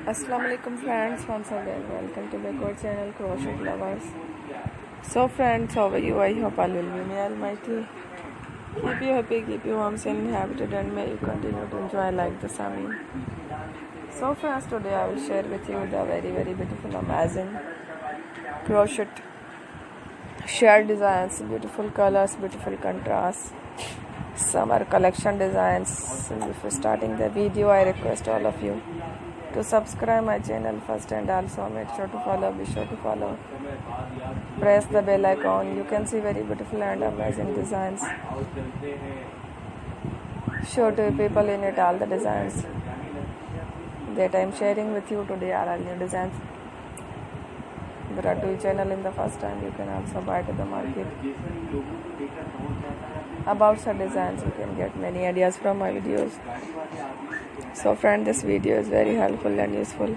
Assalamualaikum friends, once again welcome to my core channel Crochet Lovers. So friends, how are you? I hope all will be may Almighty keep you happy, keep you warm, safe and happy, and may you continue to enjoy like the summer. So friends, today I will share with you the very beautiful, amazing crochet share designs, beautiful colors, beautiful contrasts, summer collection designs. Before starting the video, I request all of you to subscribe my channel first, and also make sure to follow, be sure to follow, press the bell icon. You can see very beautiful and amazing designs. Show to people in it all the designs that I am sharing with you today are all new designs brought to your channel in the first time. You can also buy to the market about such designs. You can get many ideas from my videos. So friend, this video is very helpful and useful,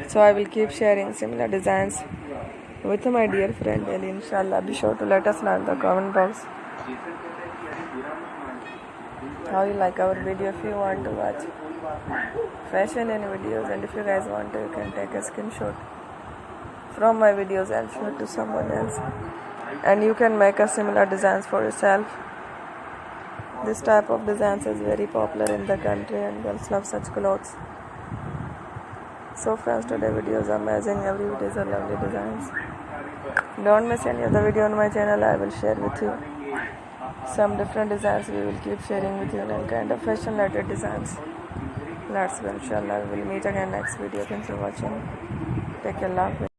so I will keep sharing similar designs with my dear friend daily, inshallah. Be sure to let us know in the comment box how you like our video. If you want to watch fashion in videos, and if you guys want to, you can take a screenshot from my videos and show it to someone else, and you can make a similar designs for yourself. This type of designs is very popular in the country and girls love such clothes. So friends, today video is amazing. Every video is a lovely designs. Don't miss any of the video on my channel. I will share with you some different designs. We will keep sharing with you and kind of fashion related designs. Let's go, inshallah. We will meet again next video. Thanks for watching. Take care.